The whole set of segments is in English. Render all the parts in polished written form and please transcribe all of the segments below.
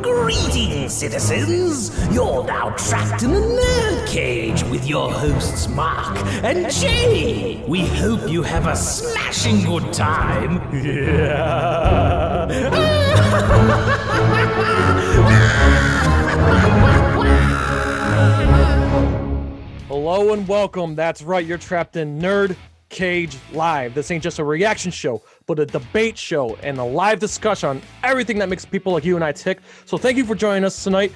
Greetings, citizens! You're now trapped in a nerd cage with your hosts Mark and Jay. We hope you have a smashing good time. Hello and welcome. That's right, you're trapped in NerdCage Live. This ain't just a reaction show, but a debate show and a live discussion on everything that makes people like you and I tick. So thank you for joining us tonight.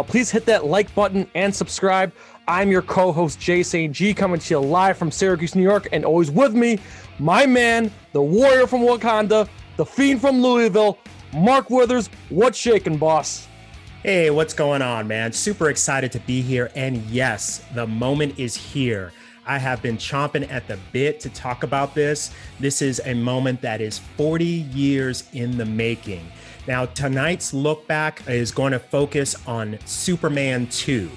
Please hit that like button and subscribe. I'm your co-host Jay St. G, coming to you live from Syracuse, New York, and always with me, my man, the warrior from Wakanda, the fiend from Louisville, Mark Withers. What's shaking, boss? Hey, what's going on, man? Super excited to be here. And yes, the moment is here. I have been chomping at the bit to talk about this. This is a moment that is 40 years in the making. Now, tonight's look back is going to focus on Superman 2.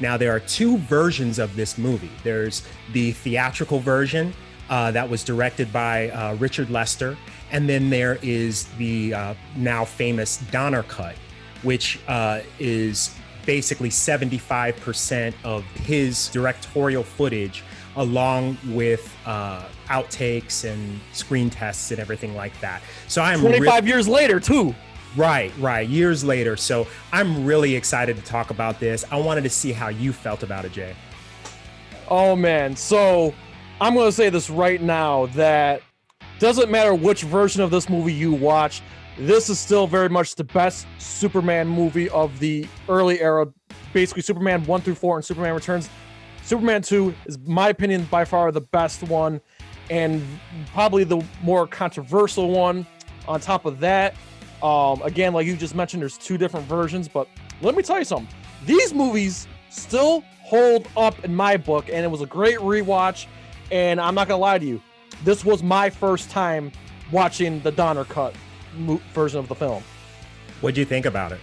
Now, there are two versions of this movie. There's the theatrical version that was directed by Richard Lester. And then there is the now famous Donner cut, which is basically 75% of his directorial footage, along with outtakes and screen tests and everything like that. So I'm 25 years later, too. Right, years later. So I'm really excited to talk about this. I wanted to see how you felt about it, Jay. Oh, man. So I'm going to say this right now, that doesn't matter which version of this movie you watch, this is still very much the best Superman movie of the early era. Basically, Superman 1 through 4 and Superman Returns. Superman 2 is, my opinion, by far the best one, and probably the more controversial one. On top of that, again, like you just mentioned, there's two different versions, but let me tell you something. These movies still hold up in my book, and it was a great rewatch, and I'm not going to lie to you. This was my first time watching the Donner cut version of the film. What'd you think about it?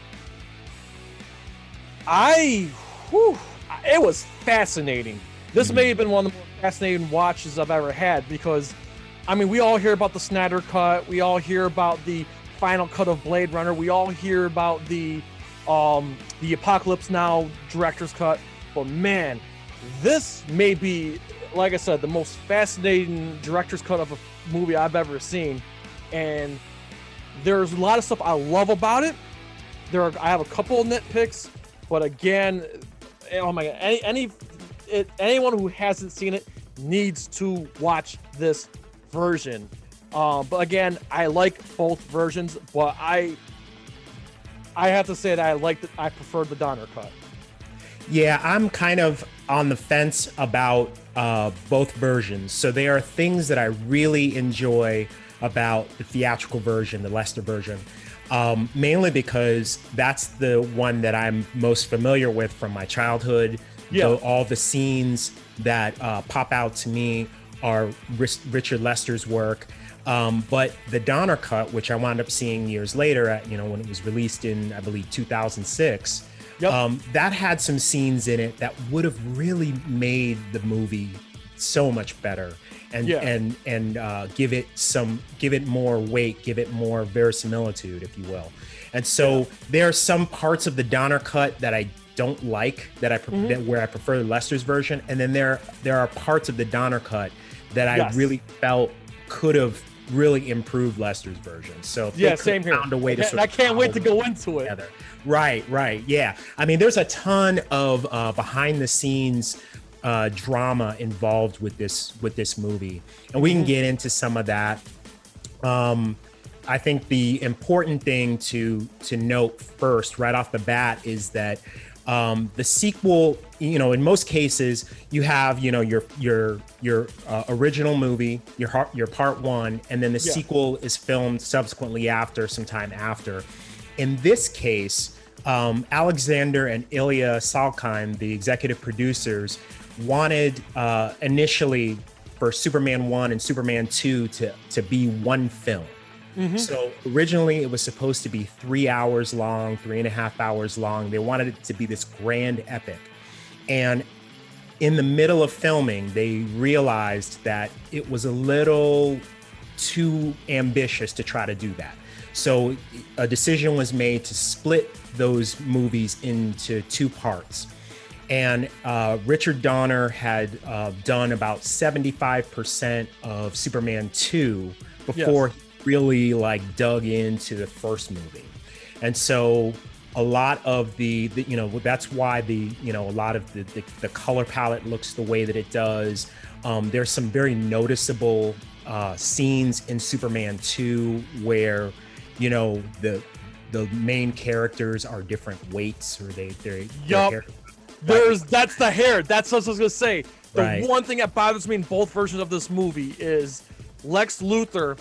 It was fascinating. This may have been one of the more fascinating watches I've ever had, because, I mean, we all hear about the Snyder cut, we all hear about the final cut of Blade Runner, we all hear about the Apocalypse Now director's cut, but man, this may be, like I said, the most fascinating director's cut of a movie I've ever seen. And there's a lot of stuff I love about it. I have a couple of nitpicks, but again, oh my god, anyone who hasn't seen it needs to watch this version. But again, I like both versions, but I have to say that I prefer the Donner cut. Yeah, I'm kind of on the fence about both versions. So there are things that I really enjoy about the theatrical version, the Lester version, mainly because that's the one that I'm most familiar with from my childhood. Yeah. So all the scenes that pop out to me are Richard Lester's work. But the Donner cut, which I wound up seeing years later, when it was released in, I believe, 2006, that had some scenes in it that would have really made the movie so much better, and give it more weight, give it more verisimilitude, if you will. And so there are some parts of the Donner cut that I don't like, where I prefer Lester's version, and then there are parts of the Donner cut that I really felt could have really improved Lester's version. So same here. Found a way to I can't wait to go into it. Together. Right. Yeah. I mean, there's a ton of behind the scenes drama involved with this movie, and we can get into some of that. I think the important thing to note first, right off the bat, is that the sequel, in most cases, you have, your original movie, your part one, and then the sequel is filmed subsequently sometime after. In this case, Alexander and Ilya Salkind, the executive producers, wanted initially for Superman 1 and Superman 2 to be one film. So originally it was supposed to be 3 hours long, 3.5 hours long. They wanted it to be this grand epic. And in the middle of filming, they realized that it was a little too ambitious to try to do that. So a decision was made to split those movies into 2 parts. And Richard Donner had done about 75% of Superman 2 before he really like dug into the first movie. And so a lot of the you know, that's why a lot of the color palette looks the way that it does. There's some very noticeable scenes in Superman 2 where, you know, the main characters are different weights, or they're that's the hair. That's what I was gonna say. The one thing that bothers me in both versions of this movie is Lex Luthor.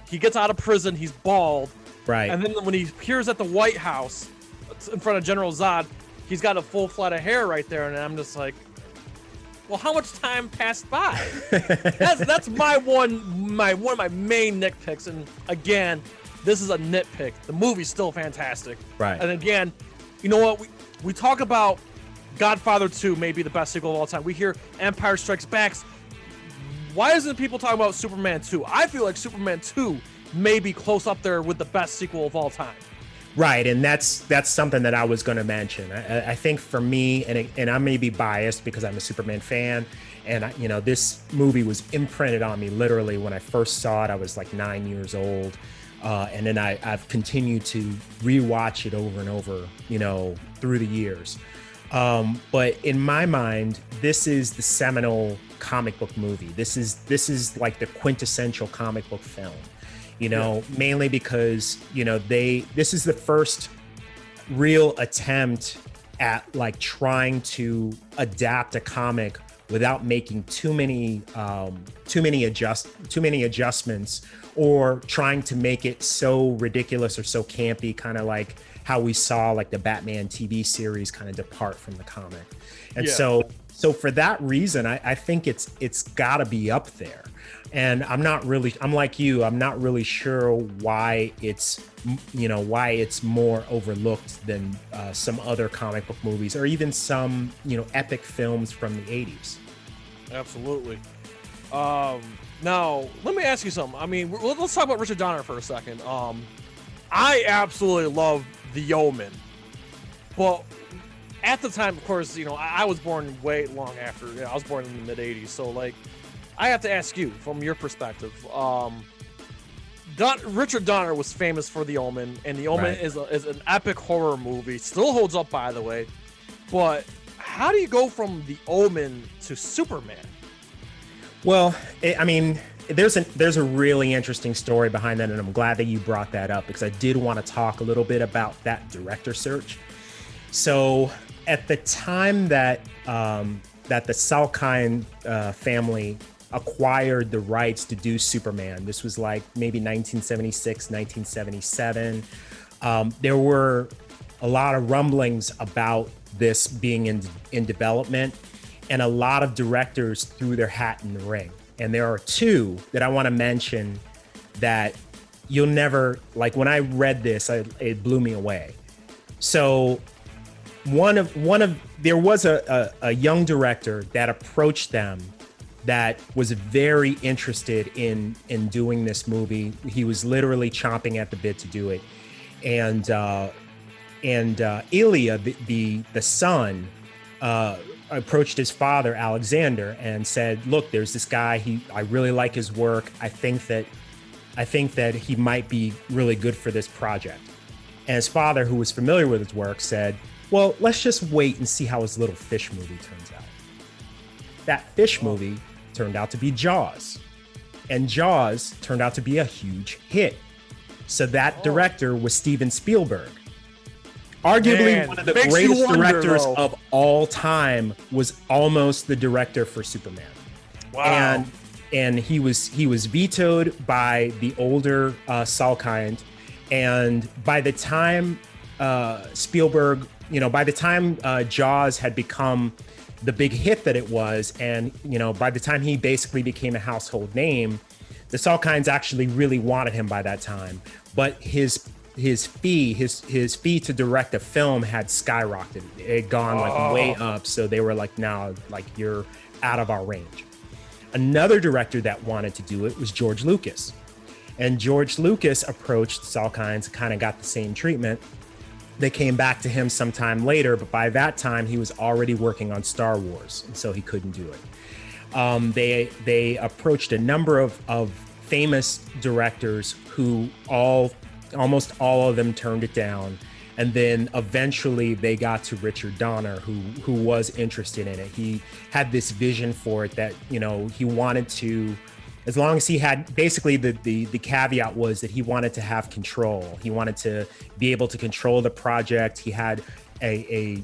He gets out of prison. He's bald. Right. And then when he appears at the White House in front of General Zod, he's got a full flat of hair right there, and I'm just like, well, how much time passed by? that's one of my main nitpicks. And again, this is a nitpick. The movie's still fantastic. Right. And again, you know what? We talk about Godfather 2 may be the best sequel of all time. We hear Empire Strikes Back. Why isn't people talking about Superman 2? I feel like Superman 2 may be close up there with the best sequel of all time. Right, and that's something that I was going to mention. I think for me, and I may be biased because I'm a Superman fan, and this movie was imprinted on me literally when I first saw it. I was like 9 years old, and then I've continued to rewatch it over and over, through the years. But in my mind, this is the seminal comic book movie. This is like the quintessential comic book film. Mainly because, this is the first real attempt at like trying to adapt a comic without making too many adjustments, or trying to make it so ridiculous or so campy, kind of like how we saw like the Batman TV series kind of depart from the comic. And so for that reason, I think it's gotta be up there. And I'm like you, I'm not really sure why it's more overlooked than some other comic book movies, or even some, epic films from the 80s. Absolutely. Now, let me ask you something. I mean, let's talk about Richard Donner for a second. I absolutely love The Omen. But at the time, of course, I was born way long after. I was born in the mid-'80s, so like, I have to ask you, from your perspective, Richard Donner was famous for The Omen, and The Omen is an epic horror movie. Still holds up, by the way. But how do you go from The Omen to Superman? Well, there's a really interesting story behind that, and I'm glad that you brought that up, because I did want to talk a little bit about that director search. So at the time that the Salkind family acquired the rights to do Superman, this was like maybe 1976, 1977. There were a lot of rumblings about this being in development, and a lot of directors threw their hat in the ring. And there are 2 that I want to mention that you'll never, like, when I read this, it blew me away. So there was a young director that approached them that was very interested in doing this movie. He was literally chomping at the bit to do it. And Ilya, the son, approached his father, Alexander, and said, look, there's this guy, I really like his work. I think that he might be really good for this project. And his father, who was familiar with his work, said, well, let's just wait and see how his little fish movie turns out. That fish movie turned out to be Jaws. And Jaws turned out to be a huge hit. So that director was Steven Spielberg. Arguably one of the greatest directors of all time, was almost the director for Superman. Wow. And he was vetoed by the older Salkind. And by the time Spielberg, by the time Jaws had become the big hit that it was, and by the time he basically became a household name, the Salkinds actually really wanted him by that time. But his fee to direct a film had skyrocketed. It had gone like way up, so they were like, now, like, you're out of our range. Another director that wanted to do it was George Lucas. And George Lucas approached Salkinds, kind of got the same treatment. They came back to him sometime later, but by that time he was already working on Star Wars, and so he couldn't do it. They approached a number of famous directors who almost all of them turned it down. And then eventually they got to Richard Donner, who was interested in it. He had this vision for it that, you know, he wanted to, as long as he had, basically the caveat was that he wanted to have control. He wanted to be able to control the project. He had a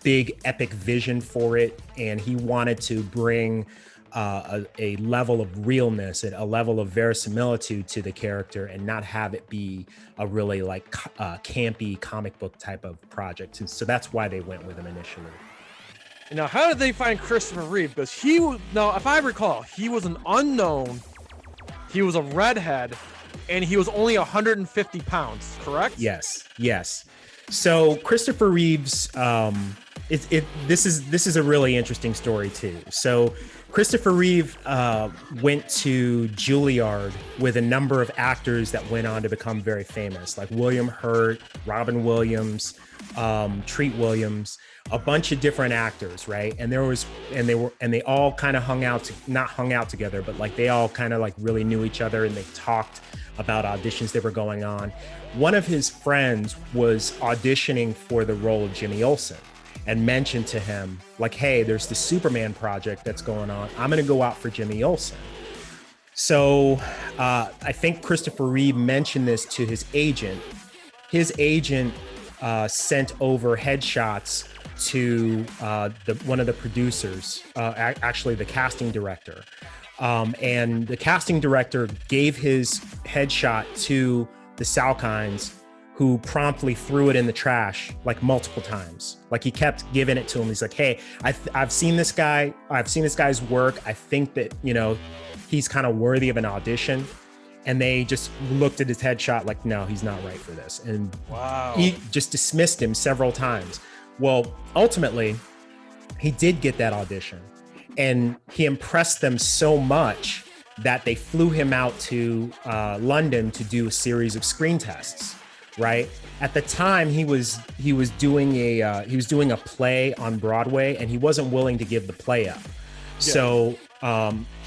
big epic vision for it, and he wanted to bring a level of realness and a level of verisimilitude to the character, and not have it be a really like campy comic book type of project. And so that's why they went with him initially. Now, how did they find Christopher Reeve? Because he was, now, if I recall, he was an unknown. He was a redhead, and he was only 150 pounds, correct? Yes. So Christopher Reeve's, this is a really interesting story too. So Christopher Reeve went to Juilliard with a number of actors that went on to become very famous, like William Hurt, Robin Williams, Treat Williams, a bunch of different actors, right? And they all kind of not hung out together, but like they all kind of like really knew each other, and they talked about auditions that were going on. One of his friends was auditioning for the role of Jimmy Olsen, and mentioned to him, like, hey, there's the Superman project that's going on. I'm going to go out for Jimmy Olsen. So I think Christopher Reeve mentioned this to his agent. His agent sent over headshots to one of the producers, actually the casting director. And the casting director gave his headshot to the Salkinds, who promptly threw it in the trash like multiple times. Like he kept giving it to him. He's like, hey, I've seen this guy. I've seen this guy's work. I think that, you know, he's kind of worthy of an audition. And they just looked at his headshot like, no, he's not right for this. And wow, he just dismissed him several times. Well, ultimately, he did get that audition. And he impressed them so much that they flew him out to London to do a series of screen tests. Right at the time, he was doing a play on Broadway, and he wasn't willing to give the play up. Yeah. So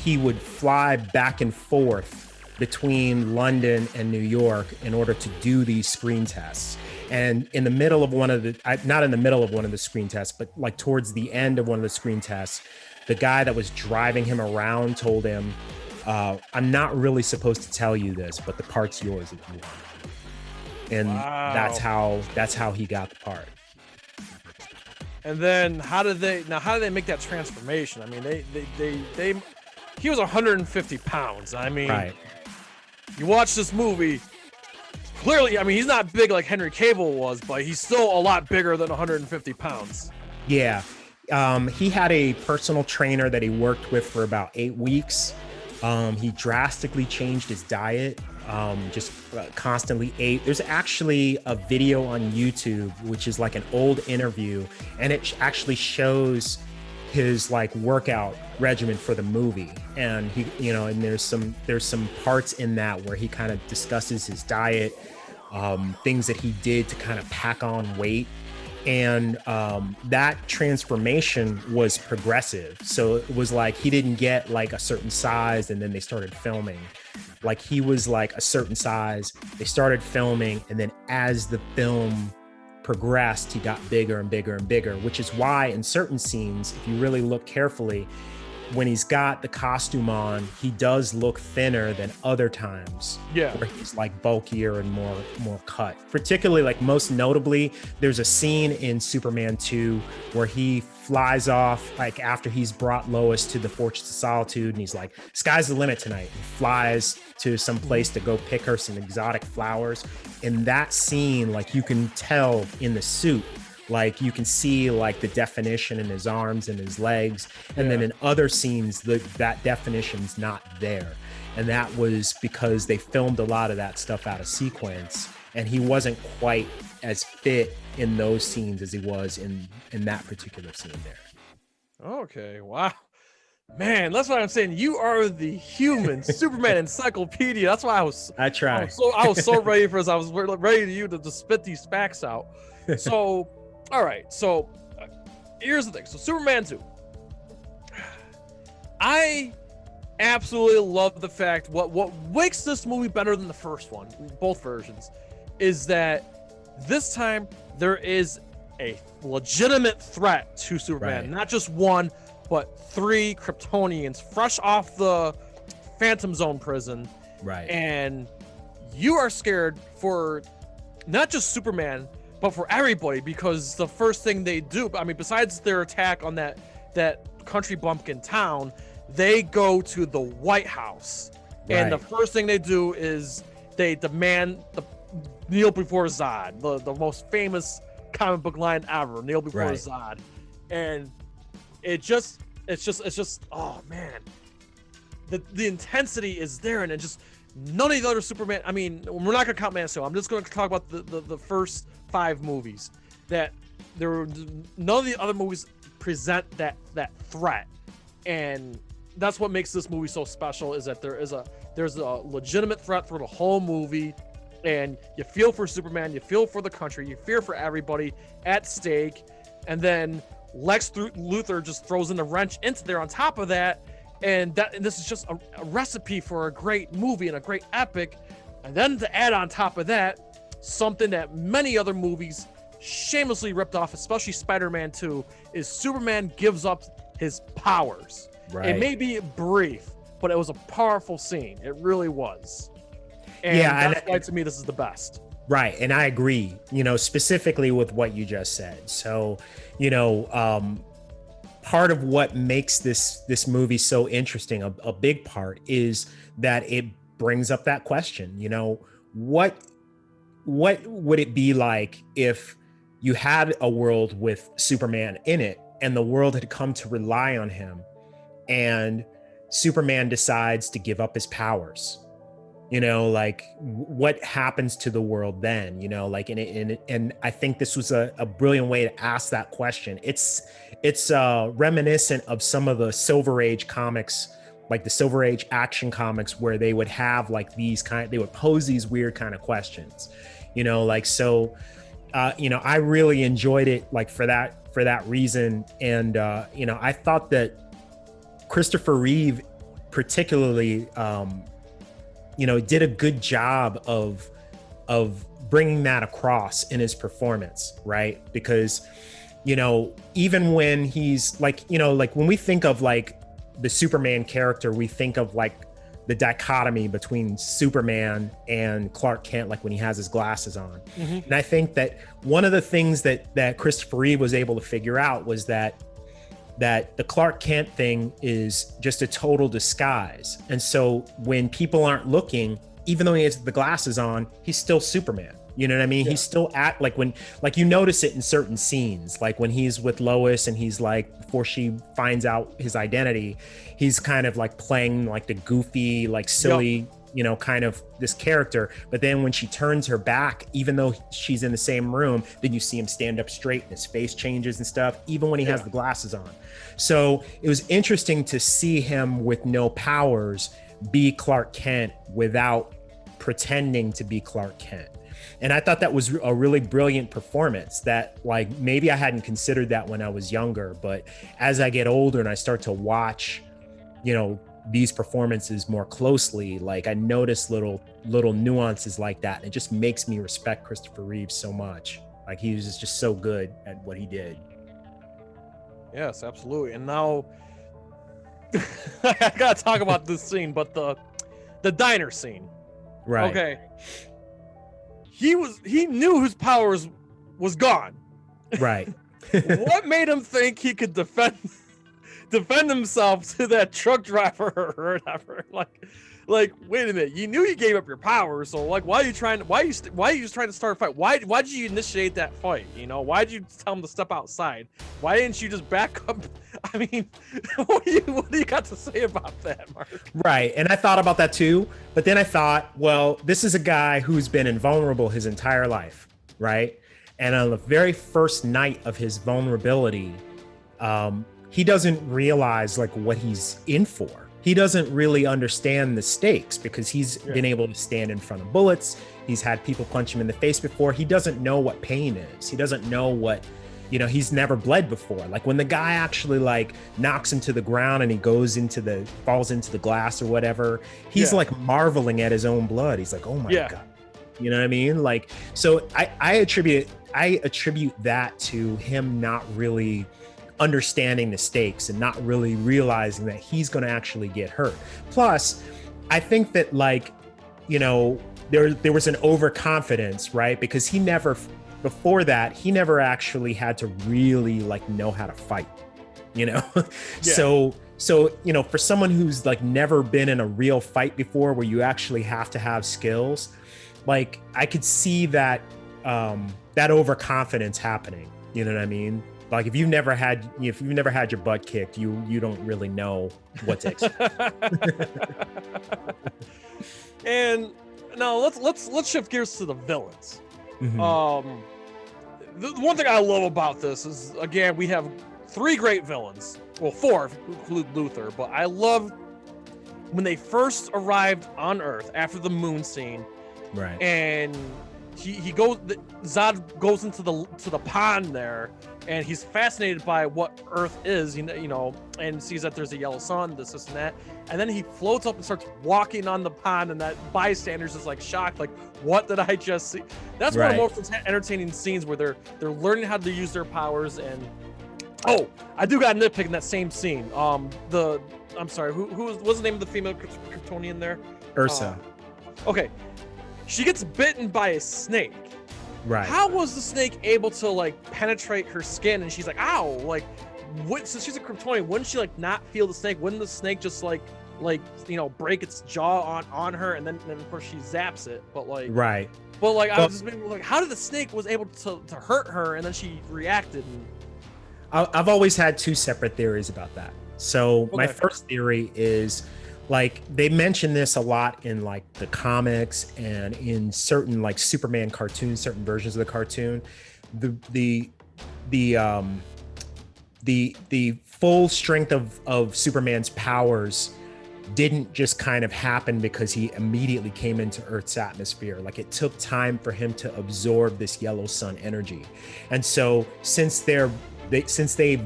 he would fly back and forth between London and New York in order to do these screen tests. And in the middle of not in the middle of one of the screen tests, but like towards the end of one of the screen tests, the guy that was driving him around told him, "I'm not really supposed to tell you this, but the part's yours if you want." And wow, that's how he got the part. And then how did they make that transformation? I mean, he was 150 pounds. I mean, right. You watch this movie, clearly, I mean, he's not big like Henry Cavill was, but he's still a lot bigger than 150 pounds. Yeah. He had a personal trainer that he worked with for about 8 weeks. He drastically changed his diet, just constantly ate. There's actually a video on YouTube, which is like an old interview, and it actually shows his like workout regimen for the movie. And he, you know, and there's some parts in that where he kind of discusses his diet, things that he did to kind of pack on weight. And that transformation was progressive. So it was like he didn't get like a certain size and then they started filming. Like he was like a certain size, they started filming, and then as the film progressed, he got bigger and bigger and bigger, which is why in certain scenes, if you really look carefully, when he's got the costume on, he does look thinner than other times. Yeah, where he's like bulkier and more cut. Particularly, like most notably, there's a scene in Superman 2 where he flies off like after he's brought Lois to the Fortress of Solitude, and he's like, "Sky's the limit tonight." He flies to some place to go pick her some exotic flowers. In that scene, like you can tell in the suit, like you can see like the definition in his arms and his legs. And then in other scenes, that definition's not there. And that was because they filmed a lot of that stuff out of sequence, and he wasn't quite as fit in those scenes as he was in that particular scene there. Okay, wow. Man, that's what I'm saying. You are the human Superman encyclopedia. That's why I try. I was so ready for this. I was ready for you to spit these facts out. So, all right. So, here's the thing. So, Superman 2. I absolutely love the fact what makes this movie better than the first one, both versions, is that this time there is a legitimate threat to Superman, not just one, but 3 Kryptonians fresh off the Phantom Zone prison. Right. And you are scared for not just Superman, but for everybody, because the first thing they do, I mean, besides their attack on that country bumpkin town, they go to the White House. And the first thing they do is they demand the kneel before Zod, the most famous comic book line ever, kneel before Zod. And it's just oh man, the intensity is there, and it just none of the other Superman, I mean, we're not gonna count Man of Steel, I'm just gonna talk about the first 5 movies, that none of the other movies present that threat. And that's what makes this movie so special, is that there's a legitimate threat for the whole movie, and you feel for Superman, you feel for the country, you fear for everybody at stake. And then Lex Luthor just throws in a wrench into there on top of that, and this is just a recipe for a great movie and a great epic. And then to add on top of that, something that many other movies shamelessly ripped off, especially Spider-Man 2, is Superman gives up his powers. It may be brief, but it was a powerful scene. It really was. And that's why, to me, this is the best. Right. And I agree, specifically with what you just said. So, part of what makes this movie so interesting, a big part, is that it brings up that question, what would it be like if you had a world with Superman in it and the world had come to rely on him, and Superman decides to give up his powers? What happens to the world then? And I think this was a brilliant way to ask that question. It's reminiscent of some of the Silver Age comics, like the Silver Age action comics, where they would have they would pose these weird kind of questions, I really enjoyed it, for that reason. And, I thought that Christopher Reeve particularly, did a good job of bringing that across in his performance, right? Because, even when he's when we think of the Superman character, we think of the dichotomy between Superman and Clark Kent, when he has his glasses on. Mm-hmm. And I think that one of the things that Christopher Reeve was able to figure out was that the Clark Kent thing is just a total disguise. And so when people aren't looking, even though he has the glasses on, he's still Superman. You know what I mean? Yeah. He's still when you notice it in certain scenes, when he's with Lois and he's before she finds out his identity, he's kind of playing the goofy, silly, kind of this character. But then when she turns her back, even though she's in the same room, then you see him stand up straight and his face changes and stuff, even when he has the glasses on. So it was interesting to see him with no powers be Clark Kent without pretending to be Clark Kent. And I thought that was a really brilliant performance that maybe I hadn't considered that when I was younger, but as I get older and I start to watch, these performances more closely, I notice little nuances like that. And it just makes me respect Christopher Reeve so much. He was just so good at what he did. Yes, absolutely. And now I gotta talk about this scene, but the diner scene. Right. Okay. He knew his powers was gone. Right. What made him think he could defend himself to that truck driver or whatever? Wait a minute, you knew you gave up your powers, so why are you just trying to start a fight? Why did you initiate that fight? Why did you tell him to step outside? Why didn't you just back up? I mean, what do you got to say about that, Mark? Right. And I thought about that too, but then I thought, well, this is a guy who's been invulnerable his entire life, right? And on the very first night of his vulnerability, he doesn't realize like what he's in for. He doesn't really understand the stakes because he's been able to stand in front of bullets. He's had people punch him in the face before. He doesn't know what pain is. He doesn't know what, he's never bled before. Like when the guy actually like knocks him to the ground and he falls into the glass or whatever, he's like marveling at his own blood. He's like, oh my God. You know what I mean? Like, so I attribute that to him not really understanding the stakes and not really realizing that he's going to actually get hurt. Plus, I think that like, there was an overconfidence, right? Because before that, he never actually had to really like know how to fight, So, for someone who's like never been in a real fight before where you actually have to have skills, like I could see that, that overconfidence happening. You know what I mean? Like if you've never had your butt kicked, you don't really know what to expect. And now let's shift gears to the villains. The one thing I love about this is, again, we have 3 great villains. Well, 4 if you include Luther, but I love when they first arrived on Earth after the moon scene. Right. And Zod goes into the pond there, and he's fascinated by what Earth is, and sees that there's a yellow sun, this and that. And then he floats up and starts walking on the pond, and that bystanders is like shocked, like, what did I just see? That's one of the most entertaining scenes where they're learning how to use their powers. And I do got a nitpick in that same scene. I'm sorry, what's the name of the female Kryptonian there? Ursa. Okay. She gets bitten by a snake. Right. How was the snake able to like penetrate her skin? And she's like, ow, like, since she's a Kryptonian, wouldn't she like not feel the snake? Wouldn't the snake just like break its jaw on her, and then of course she zaps it? But like, right. But like, I was just like, how did the snake was able to hurt her, and then she reacted? I've always had 2 separate theories about that. So my first theory is, like, they mention this a lot in like the comics and in certain like Superman cartoons, certain versions of the cartoon. The full strength of Superman's powers didn't just kind of happen because he immediately came into Earth's atmosphere. Like it took time for him to absorb this yellow sun energy. And so since they've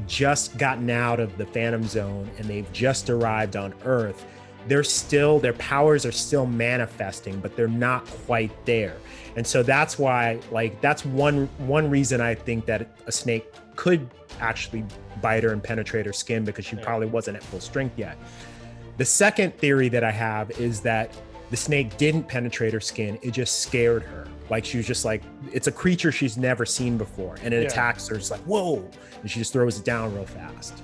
just gotten out of the Phantom Zone and they've just arrived on Earth, their powers are still manifesting, but they're not quite there. And so that's why, like, that's one reason I think that a snake could actually bite her and penetrate her skin, because she probably wasn't at full strength yet. The second theory that I have is that the snake didn't penetrate her skin, it just scared her. Like she was just like, it's a creature she's never seen before, and it attacks her, it's like, whoa, and she just throws it down real fast.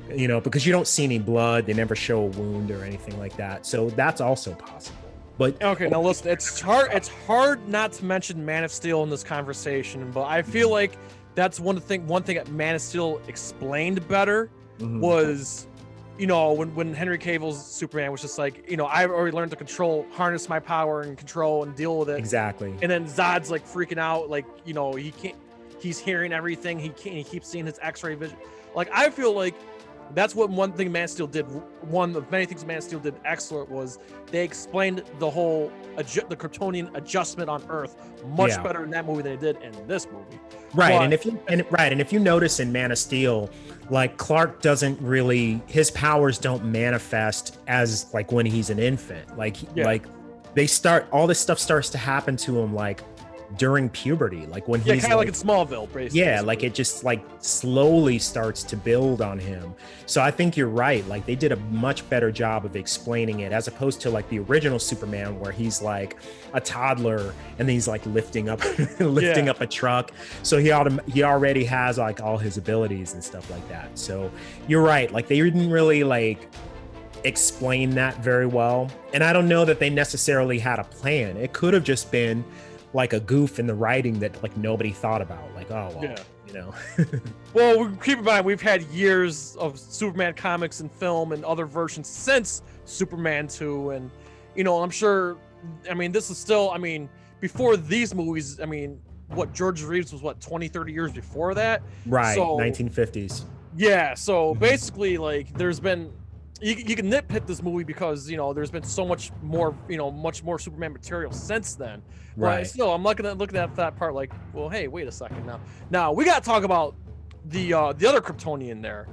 Because you don't see any blood, they never show a wound or anything like that. So that's also possible. But okay, now listen, it's hard not to mention Man of Steel in this conversation, but I feel like that's one thing that Man of Steel explained better was, when Henry Cavill's Superman was just like, I've already learned to harness my power and control and deal with it. Exactly. And then Zod's like freaking out, like, he can't, he's hearing everything, he keeps seeing his X-ray vision. Like, I feel like that's what one thing Man of Steel did. One of many things Man of Steel did excellent was they explained the whole the Kryptonian adjustment on Earth much better in that movie than they did in this movie. Right, but, and if you notice in Man of Steel, like Clark doesn't really, his powers don't manifest as like when he's an infant. Like all this stuff starts to happen to him like during puberty, like when he's kind of like in Smallville, basically. Yeah, like it just like slowly starts to build on him. So I think you're right. Like they did a much better job of explaining it, as opposed to like the original Superman, where he's like a toddler and then he's like lifting up a truck. So he already has like all his abilities and stuff like that. So you're right. Like they didn't really like explain that very well. And I don't know that they necessarily had a plan. It could have just been like a goof in the writing that like nobody thought about, like, oh well, Well, keep in mind we've had years of Superman comics and film and other versions since Superman 2, and I'm sure, this is still, before these movies, what George Reeves was 20-30 years before that, right? So, 1950s. Yeah, so basically, like, there's been you can nitpick this movie because there's been so much more much more Superman material since then. But Right. still, I'm looking at that part like, well, hey, wait a second now. Now we got to talk about the other Kryptonian there.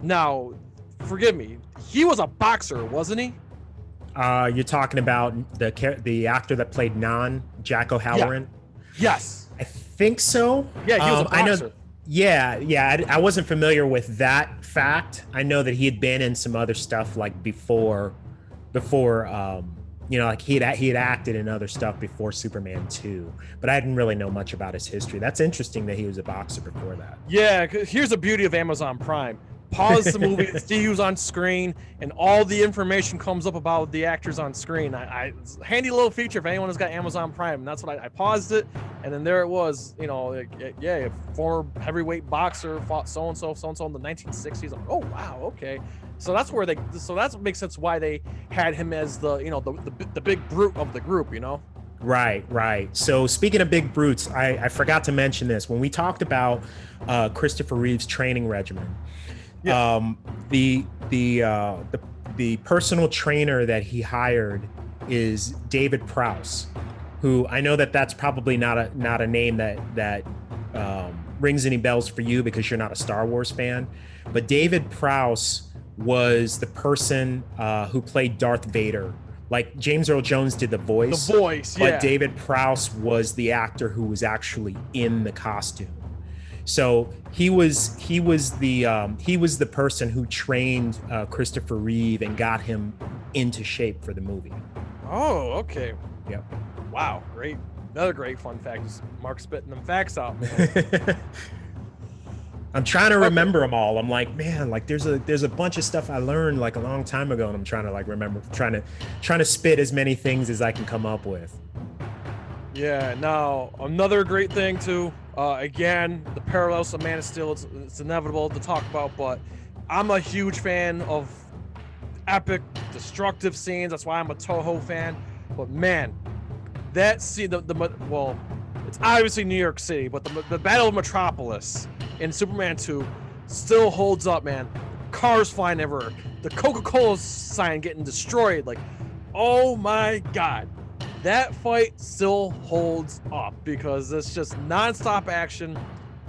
Now, forgive me, he was a boxer, wasn't he? You're talking about the actor that played Jack O'Halloran? Yes. I think so. Yeah, he was a boxer. I know. Yeah. I wasn't familiar with that fact. I know that he had been in some other stuff like before, like he had acted in other stuff before Superman 2, but I didn't really know much about his history. That's interesting that he was a boxer before that. Yeah, 'cause here's the beauty of Amazon Prime. Pause the movie, see who's on screen, and all the information comes up about the actors on screen. It's a handy little feature if anyone has got Amazon Prime. And that's what I paused it, and then there it was. A former heavyweight boxer fought so and so in the 1960s. I'm like, oh wow, okay. So that's what makes sense why they had him as the big brute of the group. Right. So speaking of big brutes, I forgot to mention this when we talked about Christopher Reeve's training regimen. Yeah. The personal trainer that he hired is David Prowse, who I know that's probably not a name that rings any bells for you because you're not a Star Wars fan, but David Prowse was the person who played Darth Vader. Like James Earl Jones did the voice. But David Prowse was the actor who was actually in the costume. So he was the person who trained Christopher Reeve and got him into shape for the movie. Oh, okay. Yep. Wow, great. Another great fun fact is Mark spitting them facts out. I'm trying to remember them all. I'm like, man, like there's a bunch of stuff I learned like a long time ago, and I'm trying to like remember, trying to spit as many things as I can come up with. Yeah. Now another great thing too. Again, the parallels to Man of Steel, it's inevitable to talk about, but I'm a huge fan of epic, destructive scenes. That's why I'm a Toho fan. But man, that scene, it's obviously New York City, but the Battle of Metropolis in Superman 2 still holds up, man. Cars flying everywhere. The Coca-Cola sign getting destroyed. Like, oh my God. That fight still holds up because it's just nonstop action.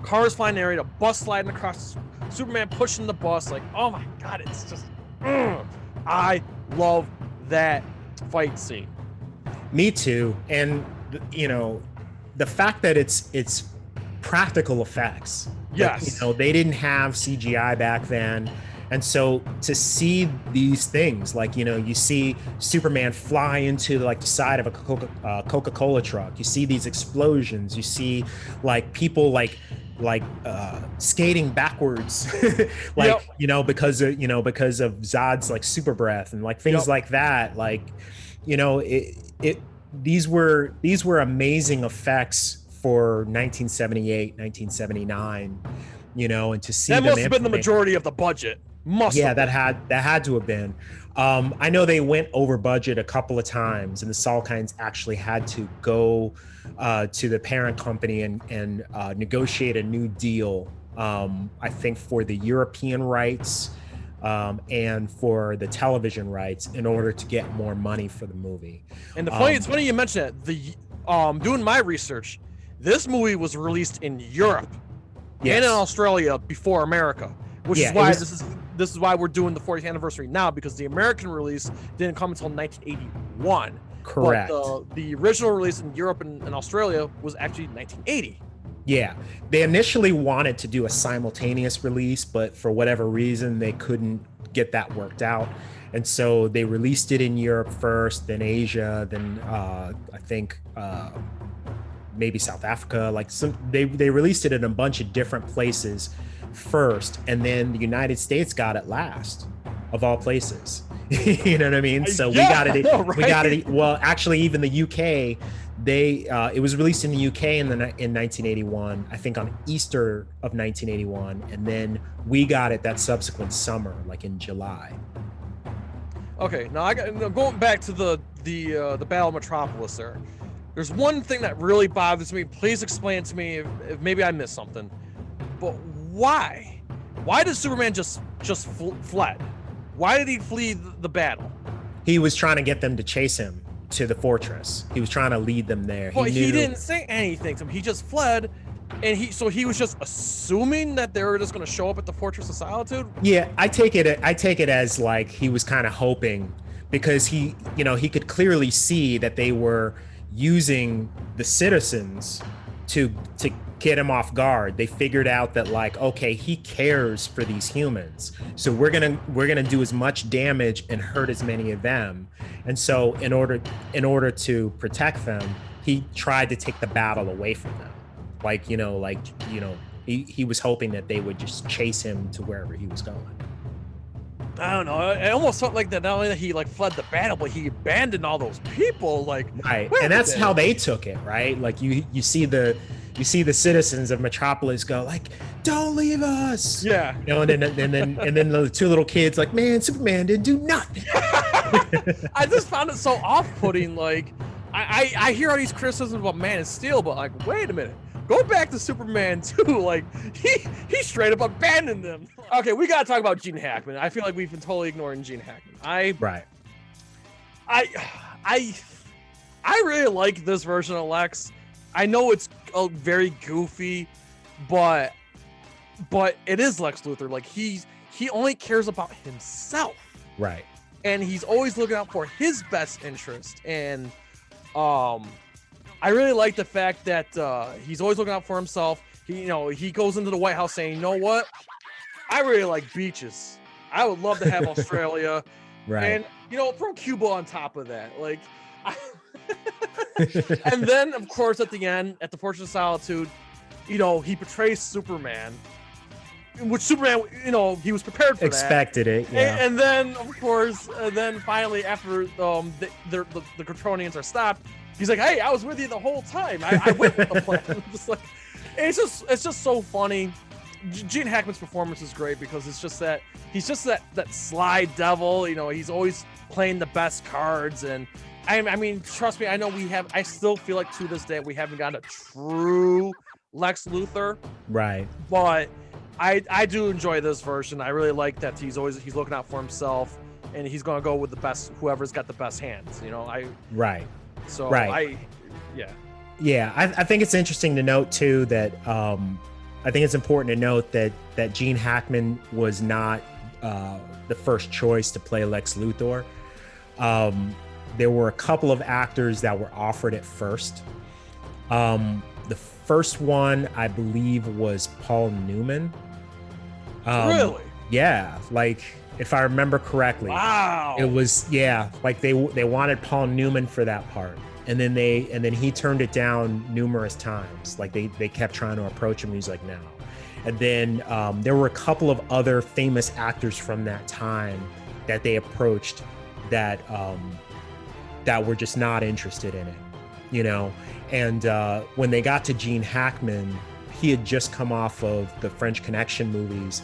Cars flying area, the bus sliding across, Superman pushing the bus. Like, oh my God, it's just, I love that fight scene. Me too. And the fact that it's practical effects. Yes. They didn't have CGI back then. And so to see these things, like, you see Superman fly into like the side of a Coca-Cola truck. You see these explosions. You see like people like skating backwards, like, yep. because of Zod's like super breath and like things yep. like that. Like, these were amazing effects for 1978, 1979, and to see that them must have been the majority of the budget. That had to have been. I know they went over budget a couple of times, and the Salkinds actually had to go to the parent company and negotiate a new deal. I think for the European rights and for the television rights in order to get more money for the movie. And it's funny you mention that. Doing my research, this movie was released in Europe and in Australia before America, which is why this is why we're doing the 40th anniversary now, because the American release didn't come until 1981. Correct. But the original release in Europe and Australia was actually 1980. Yeah, they initially wanted to do a simultaneous release, but for whatever reason, they couldn't get that worked out. And so they released it in Europe first, then Asia, then I think maybe South Africa. Like they released it in a bunch of different places first, and then the United States got it last, of all places. You know what I mean? So we got it. Right? We got it. Well, actually, even the UK, it was released in the UK in 1981. I think on Easter of 1981, and then we got it that subsequent summer, like in July. Okay, now going back to the Battle of Metropolis. There's one thing that really bothers me. Please explain it to me if maybe I missed something. But why why did Superman just fled? Why did he flee the battle? He was trying to get them to chase him to the fortress. He was trying to lead them there. He didn't say anything to him. He just fled, and he was just assuming that they were just going to show up at the Fortress of Solitude. Yeah, I take it as like he was kind of hoping, because he could clearly see that they were using the citizens to get him off guard. They figured out that, like, okay, he cares for these humans, so we're gonna do as much damage and hurt as many of them. And so in order to protect them, he tried to take the battle away from them. He was hoping that they would just chase him to wherever he was going. I don't know. It almost felt like that. Not only that he like fled the battle, but he abandoned all those people. Like, right, and that's how they took it, right? Like you see the citizens of Metropolis go like, "Don't leave us!" Yeah, and then the two little kids like, "Man, Superman didn't do nothing." I just found it so off-putting. Like, I hear all these criticisms about Man of Steel, but like, wait a minute. Go back to Superman 2. Like, he straight up abandoned them. Okay, we gotta talk about Gene Hackman. I feel like we've been totally ignoring Gene Hackman. I really like this version of Lex. I know it's very goofy, but it is Lex Luthor. Like, he only cares about himself. Right. And he's always looking out for his best interest. And I really like the fact that he's always looking out for himself. He goes into the White House saying, "You know what? I really like beaches. I would love to have Australia." Right. And throw Cuba on top of that. Like, and then of course at the end, at the Fortress of Solitude, he portrays Superman, which Superman, he was prepared for expected that. It. Yeah. And then of course, finally after the Kryptonians are stopped, he's like, "Hey, I was with you the whole time. I went with the plan." It's just so funny. Gene Hackman's performance is great because he's just that sly devil. He's always playing the best cards, and I mean, trust me, I still feel like to this day we haven't gotten a true Lex Luthor. Right. But I do enjoy this version. I really like that he's looking out for himself, and he's gonna go with the best, whoever's got the best hands. Right. So right. Yeah, I think it's interesting to note too that I think it's important to note that Gene Hackman was not the first choice to play Lex Luthor. There were a couple of actors that were offered at first. The first one, I believe, was Paul Newman. Really? Yeah, like if I remember correctly. Wow. It was, yeah, like they wanted Paul Newman for that part. And then he turned it down numerous times. Like they kept trying to approach him, and he's like, no. And then there were a couple of other famous actors from that time that they approached that were just not interested in it, And when they got to Gene Hackman, he had just come off of the French Connection movies,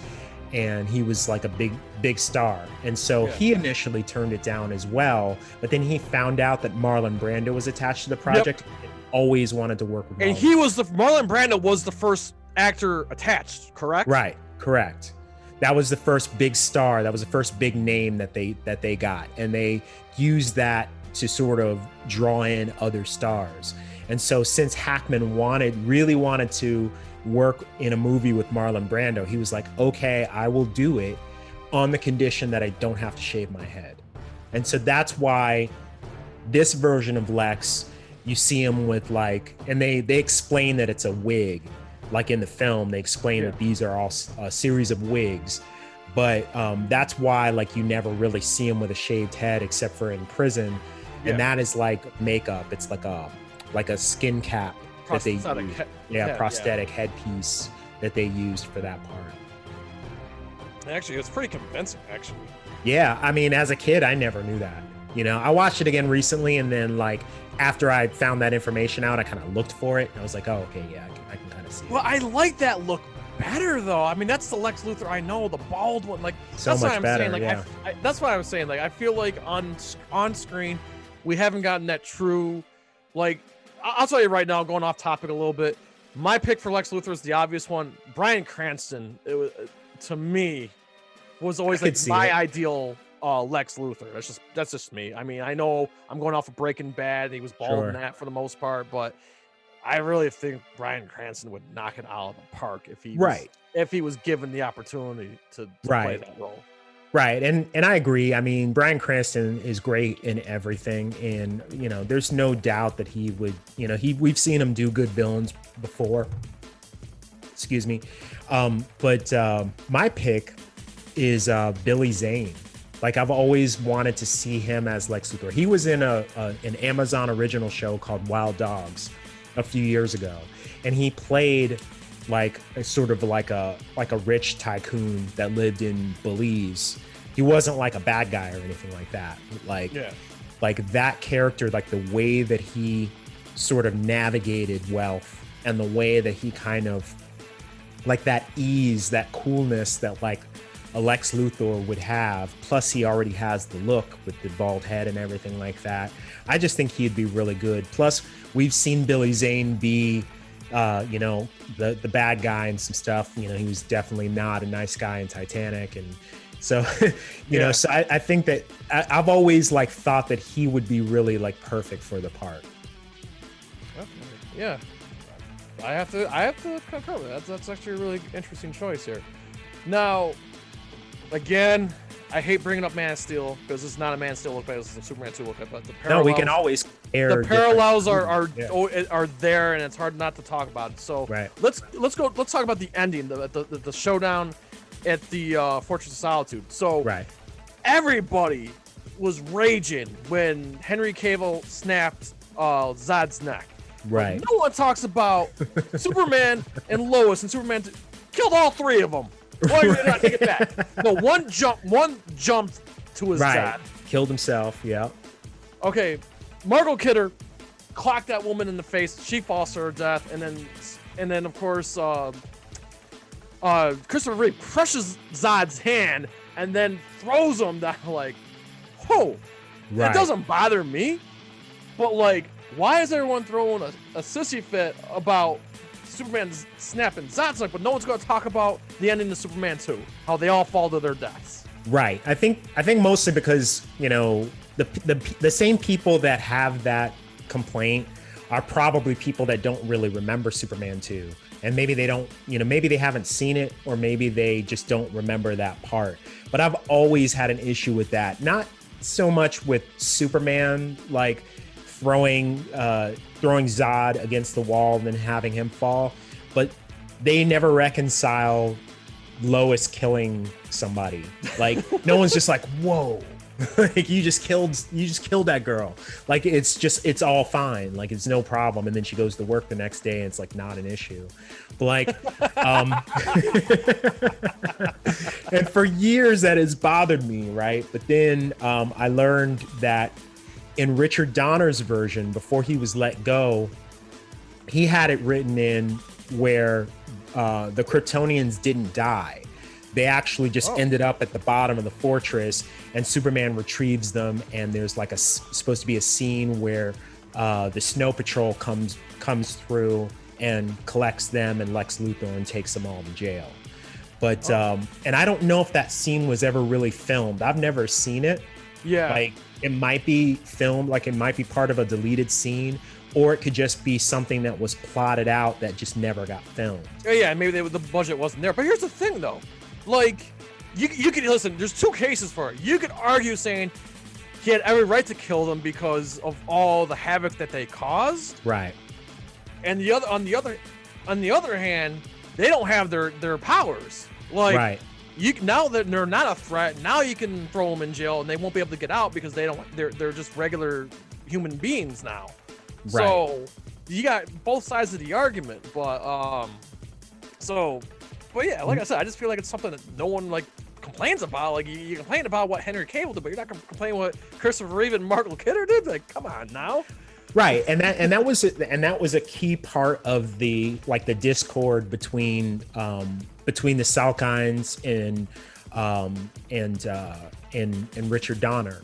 and he was like a big star. And so he initially turned it down as well, but then he found out that Marlon Brando was attached to the project. Yep. And always wanted to work with Marlon. And Marlon Brando was the first actor attached, correct? Right, correct. That was the first big star. That was the first big name that they got. And they used that to sort of draw in other stars. And so since Hackman really wanted to work in a movie with Marlon Brando, he was like, okay, I will do it on the condition that I don't have to shave my head. And so that's why this version of Lex, you see him with and they explain that it's a wig. Like in the film, they explain that these are all a series of wigs. But that's why you never really see him with a shaved head except for in prison. And that is like makeup. It's like a skin cap that they use. Prosthetic headpiece that they used for that part. Actually, it's pretty convincing, actually. Yeah, I mean, as a kid, I never knew that. I watched it again recently, and then after I found that information out, I kind of looked for it, and I was like, oh, okay, yeah, I can kind of see it. Well, I like that look better, though. I mean, that's the Lex Luthor I know, the bald one. So much better, yeah. That's what I was saying. I feel like on screen, we haven't gotten that true, I'll tell you right now, going off topic a little bit, my pick for Lex Luthor is the obvious one. Bryan Cranston, to me, was always like my ideal Lex Luthor. That's just me. I mean, I know I'm going off of Breaking Bad. He was bald in that for the most part, but I really think Bryan Cranston would knock it out of the park if he was given the opportunity to play that role. Right. And I agree. I mean, Bryan Cranston is great in everything. And, you know, there's no doubt that he would, you know, we've seen him do good villains before. Excuse me. But my pick is Billy Zane. Like, I've always wanted to see him as Lex Luthor. He was in an Amazon original show called Wild Dogs a few years ago. And he played like a sort of like a rich tycoon that lived in Belize. He wasn't like a bad guy or anything like that. Like that character, like the way that he sort of navigated wealth and the way that he kind of like that ease, that coolness that like a Lex Luthor would have. Plus he already has the look with the bald head and everything like that. I just think he'd be really good. Plus we've seen Billy Zane be you know, the bad guy and some stuff. You know, he was definitely not a nice guy in Titanic. And so, you know, so I think that I've always like thought that he would be really like perfect for the part. Yeah. I have to concur with that. That's actually a really interesting choice here. Now, again, I hate bringing up Man of Steel because it's not a Man of Steel look, but it's a Superman 2 look. But the parallels, we can always the parallels are there, and it's hard not to talk about it. So let's talk about the ending, the showdown at the Fortress of Solitude. So everybody was raging when Henry Cavill snapped Zod's neck. Right. No one talks about Superman and Lois and Superman killed all three of them. Why did not take it back? No, one jumped to his dad. Killed himself, yeah. Okay, Margot Kidder clocked that woman in the face. She falls to her death, and then of course Christopher Reeve crushes Zod's hand and then throws him down like, oh, it doesn't bother me, but like, why is everyone throwing a sissy fit about Superman snapping Zod's neck, but no one's going to talk about the ending of Superman 2, how they all fall to their deaths? Right. I think mostly because, you know, the same people that have that complaint are probably people that don't really remember Superman 2. And maybe they don't, you know, maybe they haven't seen it, or maybe they just don't remember that part. But I've always had an issue with that. Not so much with Superman, like throwing Zod against the wall and then having him fall, but they never reconcile Lois killing somebody. Like no one's just like, whoa, like you just killed that girl. Like it's all fine. Like it's no problem. And then she goes to work the next day and it's like not an issue. But like, and for years that has bothered me. Right. But then I learned that in Richard Donner's version, before he was let go, he had it written in where the Kryptonians didn't die. They actually just ended up at the bottom of the fortress, and Superman retrieves them. And there's like supposed to be a scene where the Snow Patrol comes through and collects them and Lex Luthor and takes them all to jail. But and I don't know if that scene was ever really filmed. I've never seen it. Yeah. Like it might be filmed, like it might be part of a deleted scene, or it could just be something that was plotted out that just never got filmed. Yeah, maybe the budget wasn't there. But here's the thing, though. Like, you can listen, there's two cases for it. You could argue saying he had every right to kill them because of all the havoc that they caused. Right. And on the other hand, they don't have their powers. Like, now that they're not a threat, now you can throw them in jail and they won't be able to get out because they're just regular human beings now. Right. So you got both sides of the argument, but yeah, like I said, I just feel like it's something that no one like complains about. Like you complain about what Henry Cavill did, but you're not gonna complain what Christopher Reeve and Margot Kidder did. Like, come on now. Right, and that was a key part of the discord between the Salkinds and Richard Donner,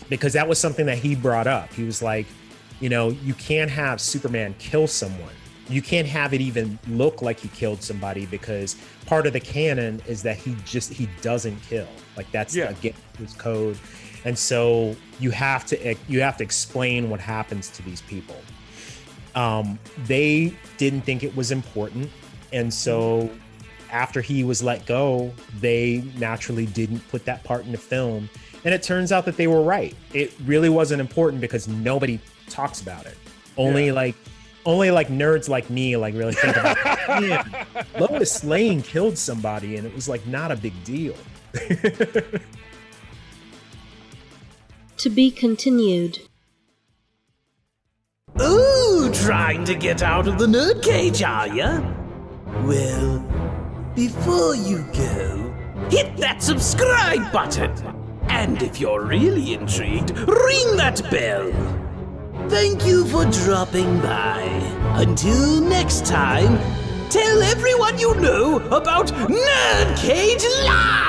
because that was something that he brought up. He was like, you know, you can't have Superman kill someone, you can't have it even look like he killed somebody, because part of the canon is that he doesn't kill. Like that's again his code. And so you have to explain what happens to these people. They didn't think it was important, and so after he was let go, they naturally didn't put that part in the film. And it turns out that they were right. It really wasn't important because nobody talks about it. Only like nerds like me like really think about it. Man, Lois Lane killed somebody and it was like not a big deal. To be continued. Ooh, trying to get out of the NerdCage, are ya? Well, before you go, hit that subscribe button. And if you're really intrigued, ring that bell. Thank you for dropping by. Until next time, tell everyone you know about NerdCage Live!